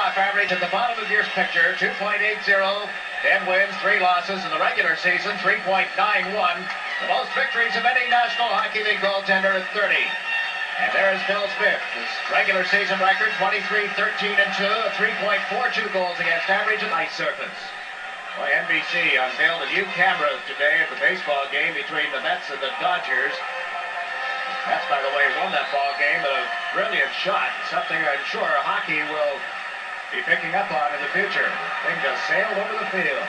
playoff average at the bottom of your picture, 2.80, 10 wins, 3 losses in the regular season, 3.91. The most victories of any National Hockey League goaltender at 30. And there's Bill Smith. His regular season record, 23-13-2, 3.42 goals against average and ice surface. Boy, NBC unveiled a new camera today at the baseball game between the Mets and the Dodgers. Mets, by the way, won that ball game, a brilliant shot, something I'm sure hockey will be picking up on in the future. Thing just sailed over the field.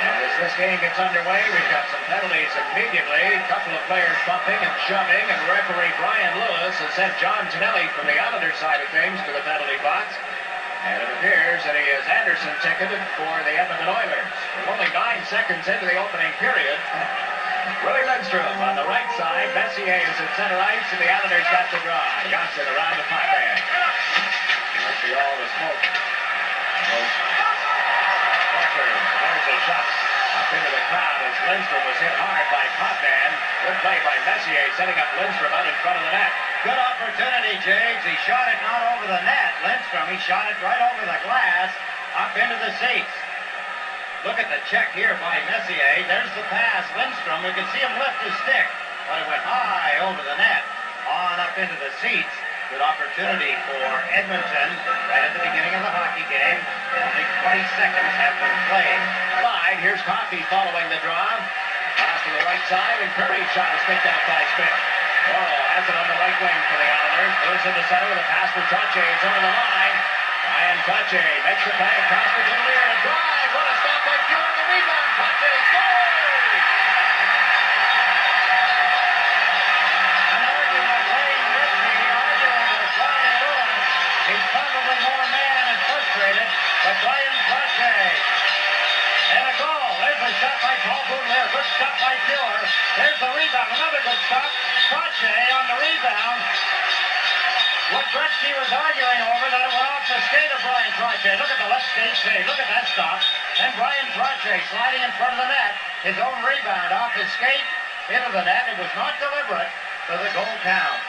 And as this game gets underway, we've got some penalties immediately. A couple of players bumping and shoving, and referee Brian Lewis has sent John Tonelli from the Islanders side of things to the penalty box. And it appears that he is Anderson ticketed for the Edmonton Oilers. We're only 9 seconds into the opening period. Willie Lindstrom on the right side. Messier is at center ice, and the Islanders got the draw. Johnson around the pot man. Must be all the smoke. There's a shot up into the crowd as Lindstrom was hit hard by Potman. Good play by Messier, setting up Lindstrom out in front of the net. Good opportunity, Jiggs. He shot it not over the net, Lindstrom. He shot it right over the glass, up into the seats. Look at the check here by Messier. There's the pass. Lindstrom, we can see him lift his stick, but it went high over the net, on up into the seats. Good opportunity for Edmonton right at the beginning of the hockey game. Only 20 seconds have been played. Slide. Here's Coffey following the draw. Pass to the right side, and Curry's shot is picked out by Smith. Morrow has it on the right wing for the Islanders. Moves in the center with a pass for Trache. It's over the line. Ryan Trache makes the play across the clear and drive. What a stop by Fuhr. The rebound. Trache scores! He's probably more man and frustrated, but Ryan Trache. And a goal. There's a shot by Paul Boudelier. Good stop by Fuhr. There's the rebound. Another good stop. Trache on the rebound. What Gretzky was arguing over, that it went off the skate of Brian Trache. Look at the left skate save. Look at that stop. And Brian Trache sliding in front of the net. His own rebound off his skate into the net. It was not deliberate, so the goal counts.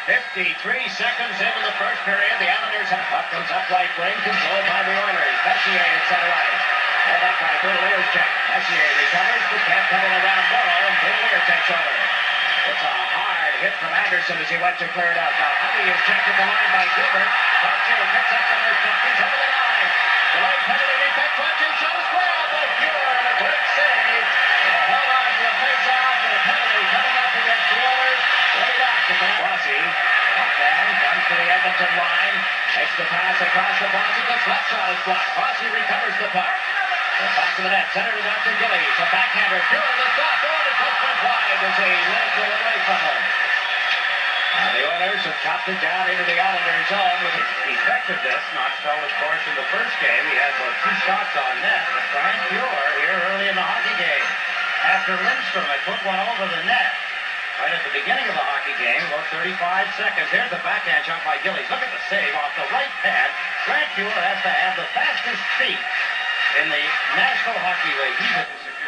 53 seconds into the first period. The Islanders have puck comes up right wing, controlled by the Oilers. Messier at center ice. Held up by Boudelier's check. Messier recovers, but can't come around Morrow, and Boudelier takes over. It's a hard hit from Anderson as he went to clear it out. Now Honey is checked at the line by Gilbert. Trache picks up the first puck. He's over the line. The right penalty defect. Trache shot is square out by Fuhr, and a quick save. Held on to the face-off, and a penalty coming up against the Oilers. Way back to Bossy. Hotman comes to the Edmonton line. Makes the pass across the Bossy. Gets left shot is blocked. Bossy recovers the puck. The back of the net. Centered it up to Gillies. A backhander. Fuhr the stop. Oh, the puck went wide as he let it go away from him. Now the Oilers have chopped it down into the Islanders' zone with his effectiveness. Not felt, of course, in the first game. He had about 2 shots on net. But Brian Fuhr here early in the hockey game. After Lindstrom had put one over the net. Right at the beginning of the hockey game, about 35 seconds. Here's the backhand shot by Gillies. Look at the save off the right pad. Grant Fuhr has to have the fastest feet in the National Hockey League.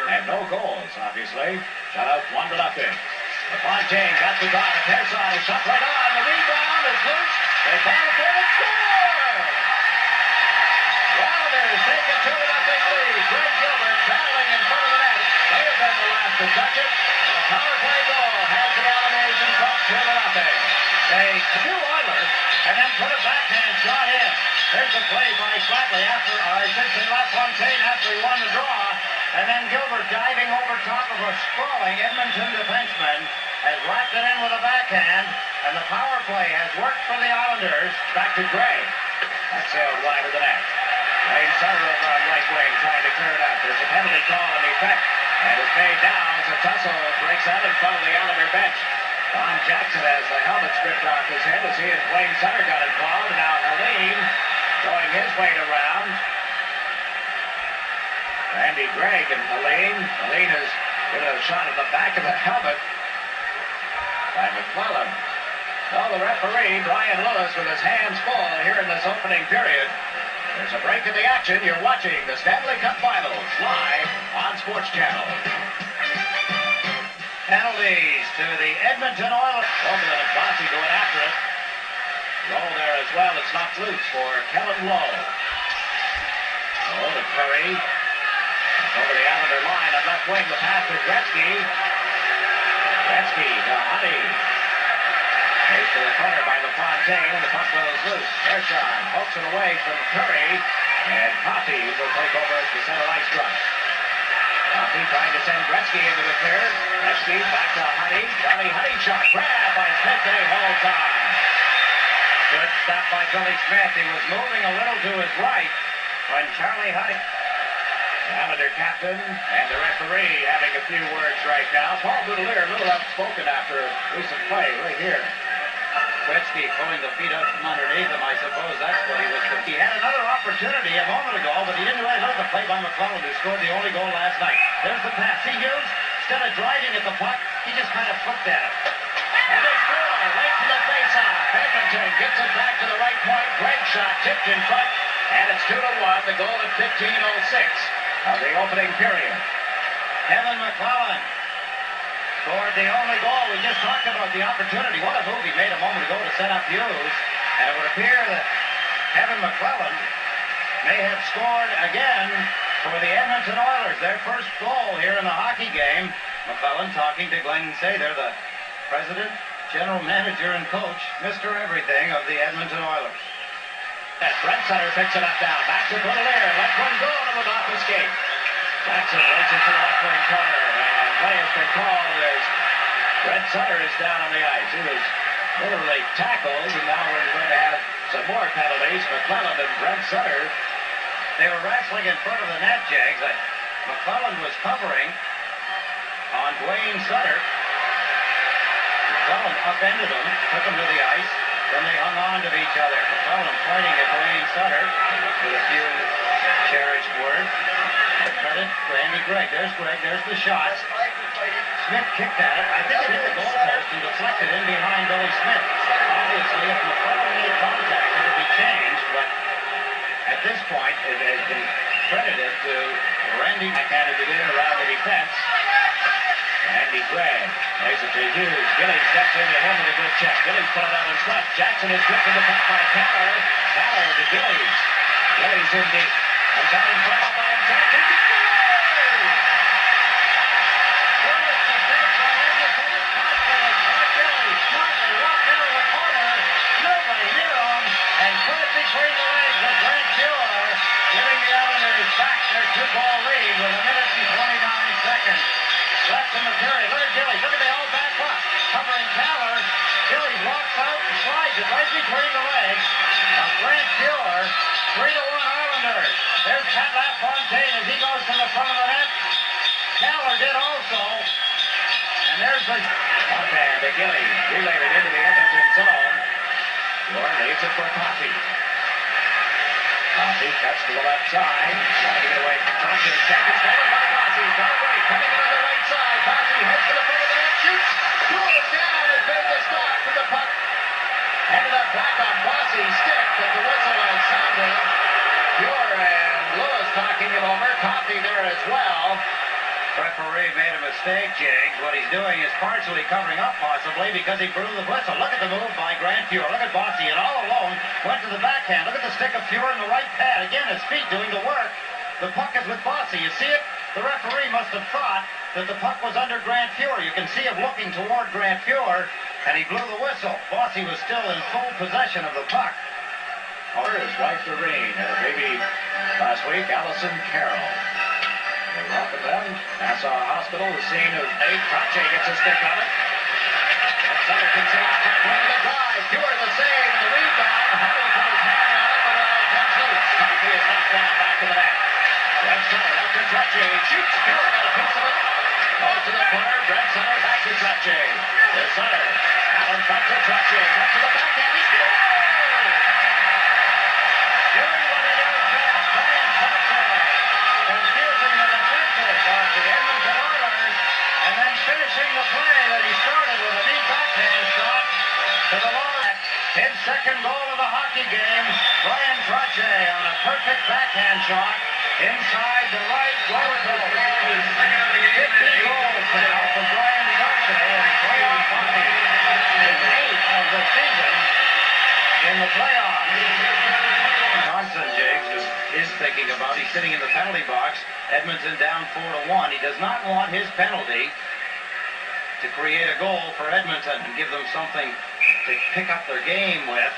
And no goals, obviously. Shut out 1-0. LaFontaine got the draw. Pearson is shot right on. The rebound is loose. They battle for it. Score! Islanders take a 2-0 lead. Greg Gilbert battling in front of the net. They have been the last to touch it. The power play goal has the Islanders in front 2-0. They do Oilers and then put a backhand shot in. There's a play by Flatley after, I should say LaFontaine after he won the draw. And then Gilbert diving over top of a sprawling Edmonton defenseman has wrapped it in with a backhand. And the power play has worked for the Islanders. Back to Gray. That sailed wide of the net. Wayne Sutter over on right wing trying to clear it out. There's a penalty call in effect. And it's made now as a tussle breaks out in front of the Islander bench. Don Jackson has the helmet stripped off his head as he and Wayne Sutter got involved. And now Helene going his weight around. Randy Gregg and Helene. Helene has given a shot at the back of the helmet by McClellan. Well, the referee, Brian Lewis, with his hands full here in this opening period. There's a break in the action. You're watching the Stanley Cup Finals live on SportsChannel. Penalties to the Edmonton Oilers. Oberlin and Bossy going after it. Low there as well. It's knocked loose for Kellen Lowe. Oh, to Curry. Over the Islander line on left wing. The pass to Gretzky. Gretzky to Huddy. Takes to the corner by LaFontaine, and the puck goes loose. Ershon pokes it away from Curry, and Coffey will take over as the center ice drop. Coffey trying to send Gretzky into the clear. Gretzky back to Huddy. Johnny Huddy shot. Grab by Smith, and he holds on. Good stop by Billy Smith. He was moving a little to his right when Charlie Huddy. Islander captain and the referee having a few words right now. Paul Boudelier a little outspoken after recent play right here. Gretzky pulling the feet up from underneath him. I suppose that's what he was doing. He had another opportunity a moment ago, but he didn't really look at the play by McDonald, who scored the only goal last night. There's the pass. See Hughes, instead of driving at the puck, he just kind of flipped at it. And they score right to the faceoff. Edmonton gets it back to the right point. Great shot, tipped in front, and it's 2-1. The goal at 15:06 of the opening period. Kevin McClellan scored the only goal. We just talked about the opportunity. What a move he made a moment ago to set up Hughes. And it would appear that Kevin McClellan may have scored again for the Edmonton Oilers. Their first goal here in the hockey game. McClellan talking to Glenn Sather, the president, general manager, and coach, Mr. Everything of the Edmonton Oilers. Brent Sutter picks it up now. Back to Boudelier. Let one go and it would not escape. Jackson races to the left wing corner. And play has been called as Brent Sutter is down on the ice. He was literally tackled, and now we're going to have some more penalties. McClellan and Brent Sutter. They were wrestling in front of the net, Jiggs. McClellan was covering on Dwayne Sutter. McClellan upended him, took him to the ice. Then they hung on to each other. McClellan pointing at Dwayne Sutter with a few cherished words. Credit for Andy Gregg. There's Gregg. There's the shot. Smith kicked at it. I think it hit the goalpost and deflected in behind Billy Smith. Obviously, if McClellan made contact, it would be changed, but at this point, it has been credited to Randy. Backhanded it in around the defense. Andy Gregg lays it to Hughes. Gillies steps into him with a good check. Gillies put it out in front. Jackson is flipped in the puck by Taylor. Taylor to Gillies. Gillies in deep. Comes out in front by Jackson. Nobody near him, and put it between the legs of Grant Fuhrer, giving the Islanders back their 2-goal lead with 1 minute and 29 seconds left in the period. Look at Gillies. Look at the old back puck. Covering Taylor. Gillies walks out and slides it right between the legs of Grant Fuhrer. 3-1 Islanders. There's Pat LaFontaine as he goes to the front of the net. Taylor did also. And there's the... Offhand to Gillies. Relayed it into the Edmonton zone. Fuhrer leaves it for Coffey. Coffey cuts to the left side. Trying to get away from Thompson. Check is stolen by Coffey. Got away. Coming in on the right side. Coffey heads to the front of the net. Shoots. Goes down. Has been the stop for the puck. Ended up back on Bossy's stick, but the whistle has sounded. Fuhrer and Lewis talking him over. Coffey there as well. Referee made a mistake, Jiggs. What he's doing is partially covering up, possibly, because he blew the whistle. Look at the move by Grant Fuhrer. Look at Bossy, and all alone went to the backhand. Look at the stick of Fuhrer in the right pad. Again, his feet doing the work. The puck is with Bossy. You see it? The referee must have thought that the puck was under Grant Fuhrer. You can see him looking toward Grant Fuhrer, and he blew the whistle. Bossy was still in full possession of the puck. His wife, Doreen, had a baby last week, Allison Carroll. They welcome them. Nassau Hospital, the scene of Trache gets a stick on it. Sutter concedes check one to the drive. Fuhrer the save and the rebound. Huddy put his hand on it, but it all comes loose. Coffey is knocked down back to the net. Brent Sutter up to Trache. Shoots. Fuhrer got a piece of it. Goes to the corner. Brent Sutter back to Trache. To Sutter. Allen front to Trache. Up to the backhand. He scores! Doing what he does best, Brian Trache. Confusing the defenses of the Edmonton Oilers, and then finishing the play that he started with a neat backhand shot to the lower. His second goal of the hockey game, Brian Trache on a perfect backhand shot inside the right lower goal. 50 goals now for Brian Trache in playoff hockey. His 8th of the season in the playoffs. Johnson, Jiggs is thinking about. He's sitting in the penalty box. Edmonton down 4-1. He does not want his penalty to create a goal for Edmonton and give them something to pick up their game with.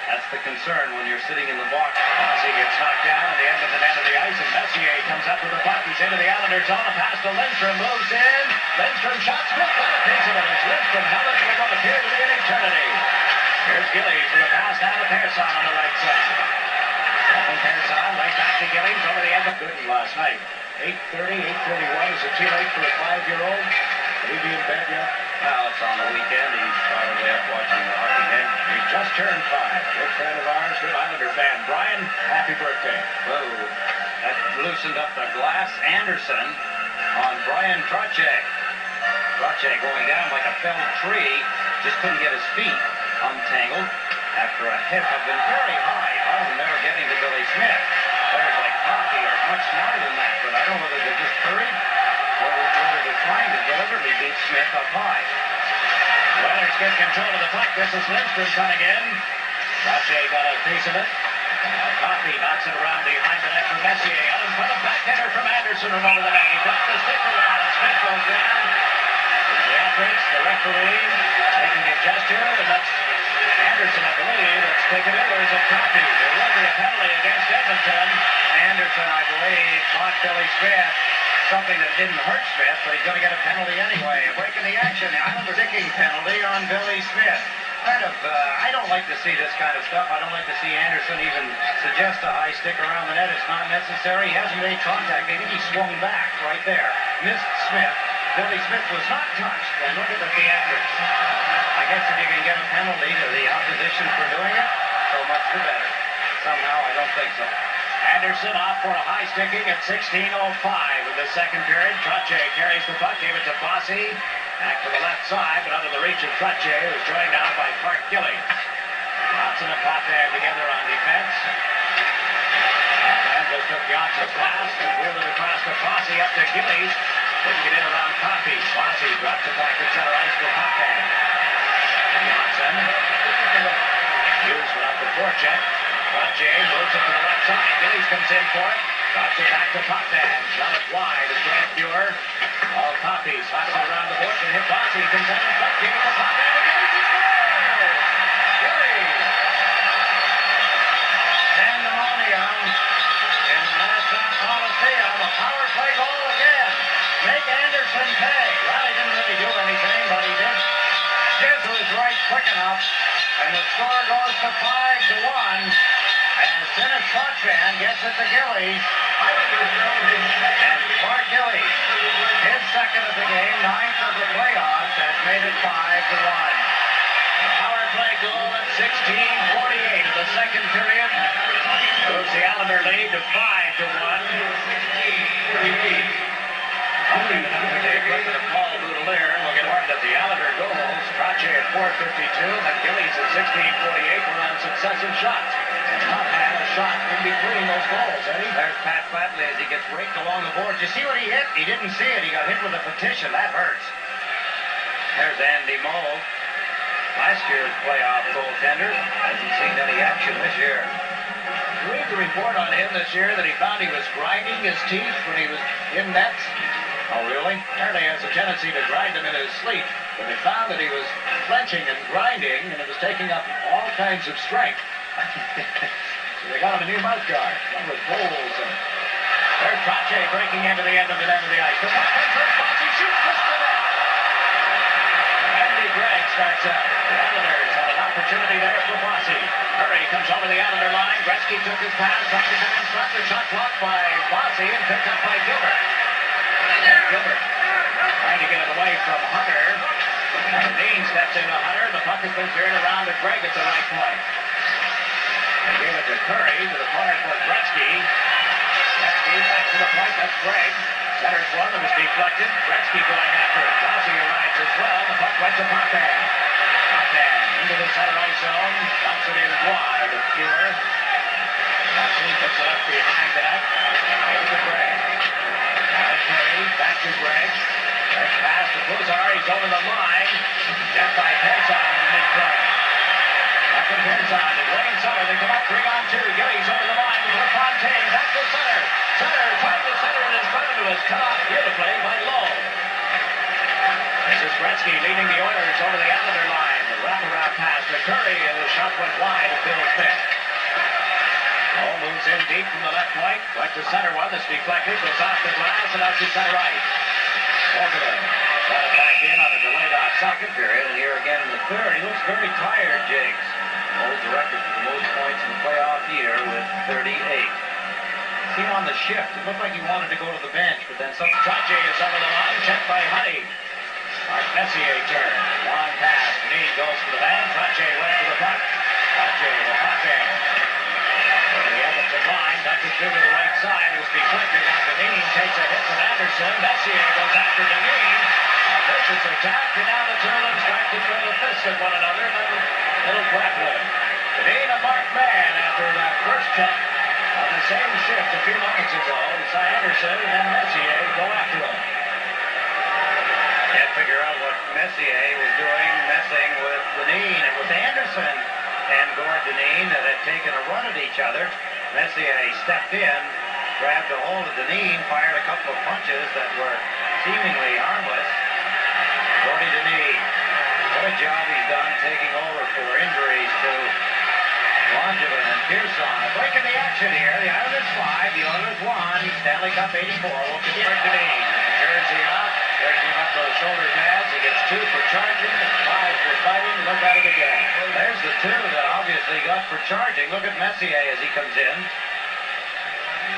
That's the concern when you're sitting in the box. Bossy gets knocked down on the Edmonton end of the ice, and Messier comes up with the puck. He's into the Islanders zone. A pass to Lindstrom, moves in. Lindstrom shot, Smith got a piece of it. As Lindstrom held it for what appeared to be an eternity. Here's Gillies for the pass down to Pearson on the right side. From Pearson, right back to Gillies over the end of good last night. 8:30, 8:31. Is it too late for a 5-year-old? Will he be in bed yet? Well, it's on the weekend. He's probably up watching the hockey game. He just turned 5. Good friend of ours, good Islander fan. Brian, happy birthday. Whoa, that loosened up the glass. Anderson on Brian Trottier. Trottier going down like a felled tree. Just couldn't get his feet untangled after a hit had been very high. Harlan never getting to Billy Smith. Players like hockey are much smarter than that, but I don't know whether they're just hurried or whether they're trying to deliberately beat Smith up high. Weathers gets control of the puck. This is Lindstrom coming in. Trottier got a piece of it. Coffey knocks it around behind the net for Messier. Out in front of backhander from Anderson and over the net. He dropped the stick around and Smith goes down. The operates, the referee making a gesture, and that's Anderson, I believe, that's taken it, or is it Coffey? There will be a penalty against Edmonton. Anderson, I believe, caught Billy Smith. Something that didn't hurt Smith, but he's going to get a penalty anyway. A break in the action. The Islander sticking penalty on Billy Smith. I don't like to see this kind of stuff. I don't like to see Anderson even suggest a high stick around the net. It's not necessary. He hasn't made contact. I think he swung back right there. Missed Smith. Billy Smith was not touched. And look at the theatrics. I guess if you can get a penalty to the opposition for doing it, so much the better. Somehow, I don't think so. Anderson off for a high sticking at 16:05 of the second period. Trottier carries the puck, gave it to Bossy. Back to the left side, but under the reach of Trottier, who's joined out by Clark Gillies. Johnson and Potvin together on defense. And just took Johnson's pass and wheeled it across to Bossy up to Gillies. Couldn't get in around Coffey. Bossy drops it back to center ice for Potvin. Johnson used it up to forecheck. Trottier moves it to the left side. Gillies comes in for it. Drops it back to Potvin. Shot it wide to Grant Muir. All Coffey slaps it around the board and hit Bossy. Comes in and front. Give it to Potvin. And Gillies is scored! Gillies! Pandemonium in Nassau Coliseum. A power play goal again. Make Anderson pay. Well, he didn't really do anything, but he did. Jiggs was right quick enough. And the score goes to 5-1. And Dennis Potvin gets it to Gillies. And Clark Gillies, his second of the game, 9th of the playoffs, has made it 5-1. A power play goal at 16:48 of the second period. Moves the Islander lead to 5-1. Holding the number day equipment of Paul Boudelier. We'll get warmed at the Islander goals. Trottier at 4:52, and Gillies at 16:48 were on successive shots. And not had a shot in between those goals, Eddie. There's Pat Flatley as he gets raked along the board. You see what he hit? He didn't see it. He got hit with a petition. That hurts. There's Andy Mold. Last year's playoff goaltender. Hasn't seen any action this year. Read the report on him this year that he found he was grinding his teeth when he was in nets. Oh, really? Apparently has a tendency to grind them in his sleep. But they found that he was clenching and grinding, and it was taking up all kinds of strength. So they got him a new mouth guard, one with holes in it. There's Trottier breaking into the end of the ice. The puck comes from Bossy, shoots this to net. Andy Gregg starts out. The Islanders had an opportunity there for Bossy. Murray comes over the Islander line. Gretzky took his pass, tried to come in front. The shot blocked by Bossy and picked up by Gilbert. And Gilbert trying to get it away from Hunter. And Dean steps into Hunter. The puck has been veered around to Gregg at the right point. They gave it to Curry to the corner for Gretzky. Gretzky back to the point. That's Gregg. Centers one that was deflected. Gretzky going after it. Bossy arrives as well. The puck went to Potvin. Potvin into the center ice zone. Dumps it in wide to Muir. Bossy puts it up behind that. Gives it to Gregg. Now to Curry. Back to Gregg. Gregg pass to Buzar. He's over the line. Jet by Pearson in the mid-corner. Up in Pearson to center. They come up 3-on-2. Gillies over the line with LaFontaine. Back to center. Center trying to center it in front of it. Cut off beautifully by Lowe. This is Gretzky leading the Oilers over the Islander line. The wraparound pass to Curry, and the shot went wide of Bill Smith. Lowe moves in deep from the left point. Right to center one. That's deflected. Goes off the glass and out to center right. Overland got it back in on a delayed second period, and here again in the third. He looks very tired, Jiggs. Holds the record for the most points in the playoff year with 38. See him on the shift. It looked like he wanted to go to the bench, but then some Trache is over the line, checked by Honey. Mark Messier turn. Long pass. Knee goes to the man. Trache went to the puck. Trache will pop in. Over the Edmonton line, ducks it through to the right side. It was deflected. Now Deneen takes a hit from Anderson. Messier goes after Deneen. Vicious attack, and now the two of them start to throw the fists at one another. Little grappling. Deneen and Mark Mann after that first check on the same shift a few moments ago. We saw Anderson and then Messier go after him. Can't figure out what Messier was doing, messing with Deneen. It was Anderson and Gord Deneen that had taken a run at each other. Messier stepped in, grabbed a hold of Deneen, fired a couple of punches that were seemingly harmless. Gordy Deneen, what a job he's done taking over for injuries to Langevin and Pearson. A break in the action here. The Islanders 5, the Oilers 1. Stanley Cup 84. We'll convert Deneen. Jersey off. There's him up to the shoulder pads. He gets 2 for charging and 5 for fighting. Look at it again. There's the 2 that obviously got for charging. Look at Messier as he comes in.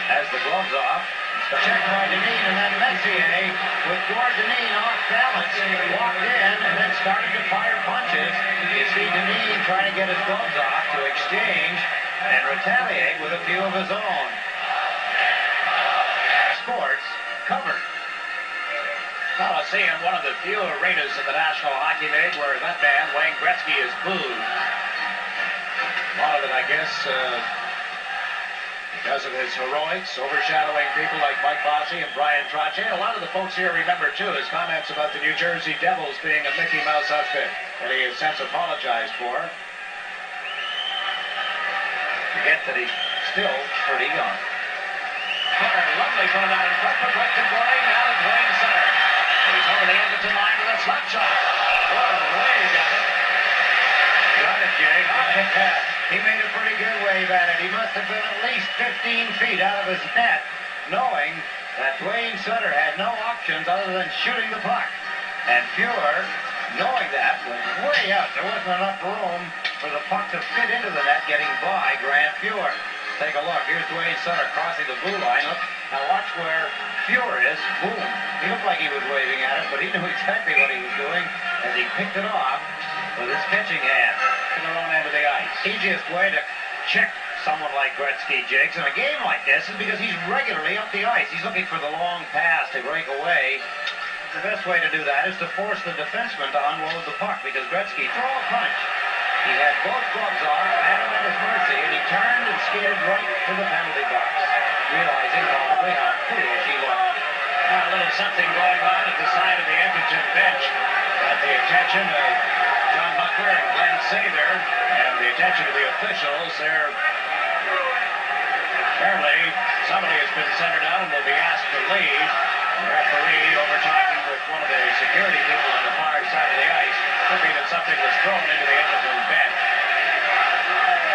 Has the gloves off. Checked by Deneen, and then Messier with Gord Deneen off balance. Walked in and then started to fire punches. You see Deneen trying to get his gloves off to exchange and retaliate with a few of his own. Sports covered. Coliseum, one of the few arenas in the National Hockey League where that man, Wayne Gretzky, is booed. A lot of it, I guess, because of his heroics, overshadowing people like Mike Bossy and Brian Trache. A lot of the folks here remember, too, his comments about the New Jersey Devils being a Mickey Mouse outfit that he has since apologized for. Forget that he's still pretty young. Connor, lovely putting out in front, but right to Gordy. Now it's Wayne center. He's over the Edmonton line with a slap shot. Oh, Wayne got it. Got it, Jay. He made a pretty good wave at it. He must have been at least 15 feet out of his net, knowing that Dwayne Sutter had no options other than shooting the puck. And Fuhrer, knowing that, was way out. There wasn't enough room for the puck to fit into the net, getting by Grant Fuhrer. Take a look. Here's Dwayne Sutter crossing the blue line. Look, now watch where Fuhrer is. Boom. He looked like he was waving at it, but he knew exactly what he was doing as he picked it off with his catching hand To the wrong end of the ice. Easiest way to check someone like Gretzky, Jiggs, in a game like this is because he's regularly up the ice. He's looking for the long pass to break away. The best way to do that is to force the defenseman to unload the puck, because Gretzky, throw a punch. He had both gloves off, had him at his mercy, and he turned and skated right to the penalty box, realizing probably how foolish he looked. A little something going on at the side of the Edmonton bench. Got the attention of John Buckler and Glenn Sather, and the attention of the officials. There, apparently, somebody has been centered out and will be asked to leave. The referee over talking with one of the security people on the far side of the ice. Could be that something was thrown into the Edmonton bench.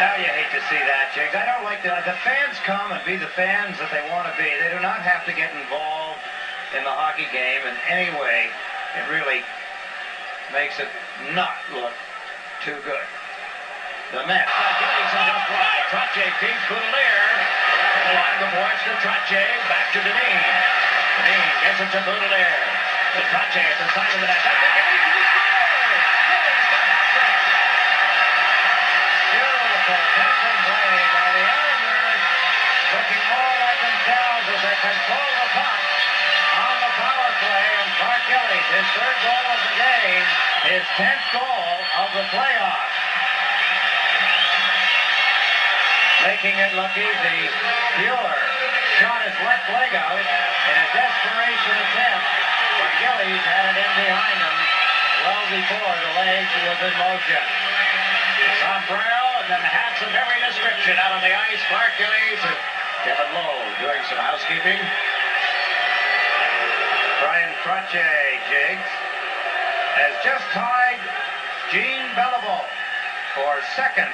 Now you hate to see that, Jiggs. I don't like that. The fans come and be the fans that they want to be. They do not have to get involved in the hockey game in any way. It really makes it not look too good. The Mets. Gillies is up right. Trache feeds Boudelier. Along the boards to Trache. Back to Deneen. Deneen gets it to Boudelier. To Trache at the side of the net. Back to Gillies to the score. Gillies got it set. Beautiful passing play by the Islanders, looking more like themselves as they control the puck on the power play. And Clark Gillies, his 3rd goal of the game, his 10th goal of the playoffs. Making it look easy. Fuhrer shot his left leg out in a desperation attempt, but Gillies had it in behind him well before the leg was in motion. Sombrero, fun and hats of every description out on the ice. Clark Gillies and Kevin Lowe doing some housekeeping. Brian Crotchet, Jiggs, has just tied Gene Beliveau for second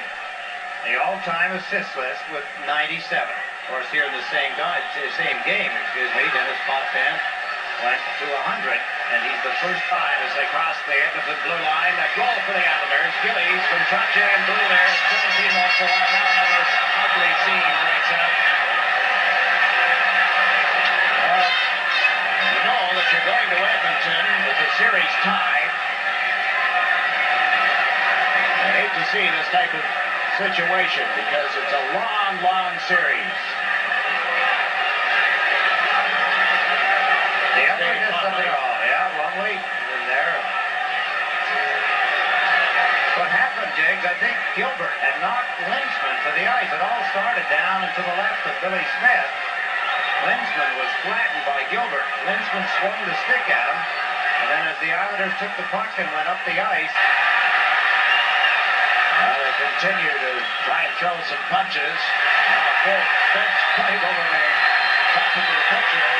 the all-time assist list with 97. Of course, here in the same game, Dennis Potvin went to 100, and he's the first time as they cross the Edmonton blue line. That goal for the Islanders. Gillies from Crotchet and blue there. 17 off the line. Now another ugly scene breaks out. You know that you're going to Edmonton with the series tied. I hate to see this type of situation because it's a long, long series. The ugliness of it all. Yeah, Lumley in there. What happened, Jiggs, I think Gilbert had knocked Linsman to the ice. It all started down and to the left of Billy Smith. Linsman was flattened by Gilbert. Linsman swung the stick at him. And then as the Islanders took the puck and went up the ice, they continue to try and throw some punches. Full bench play over the top of the picture.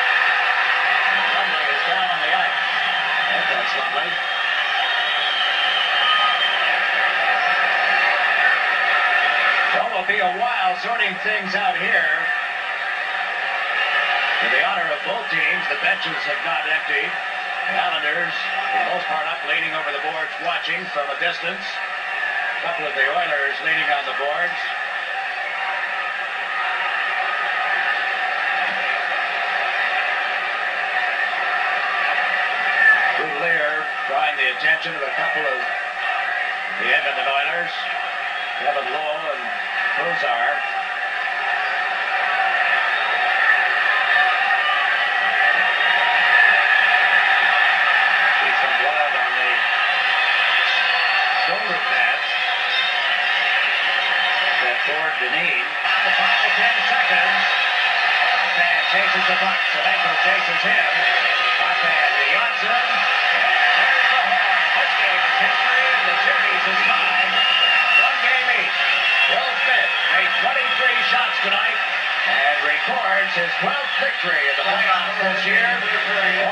Lumley is down on the ice. That's Lumley. Well, it'll be a while sorting things out here. For the honor of both teams, the benches have not emptied. The Islanders, for the most part, up leaning over the boards, watching from a distance. A couple of the Oilers leaning on the boards. Lear drawing the attention of a couple of the Edmonton Oilers, Kevin Lowe and Kozar. See some blood on the shoulder pads. That Ford Deneen. The final 10 seconds. Potvin chases the puck. Semenko chases him. Potvin to Johnson. There's the horn. This game is history. The series is tied. One game each. Bill Smith made 23 shots tonight and records his 12th victory in the playoffs this year.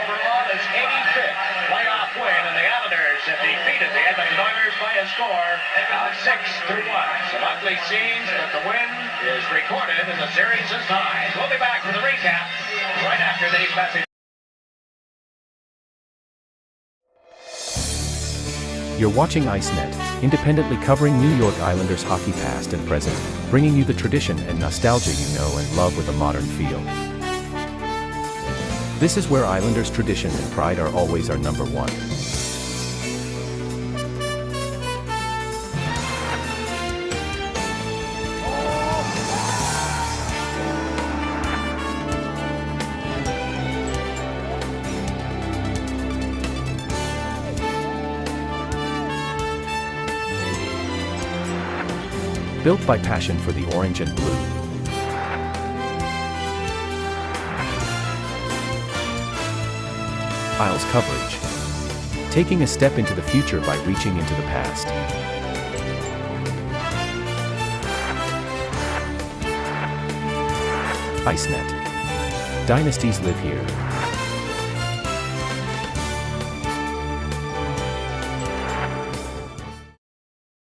Overall, his 85th playoff win, and the Islanders have defeated the Edmonton Oilers by a score of 6-1. Some ugly scenes, but the win is recorded and the series is tied. We'll be back with a recap right after these messages. You're watching ICENET, independently covering New York Islanders hockey past and present, bringing you the tradition and nostalgia you know and love with a modern feel. This is where Islanders tradition and pride are always our number one. Built by passion for the orange and blue. Isles coverage. Taking a step into the future by reaching into the past. ICENET. Dynasties live here.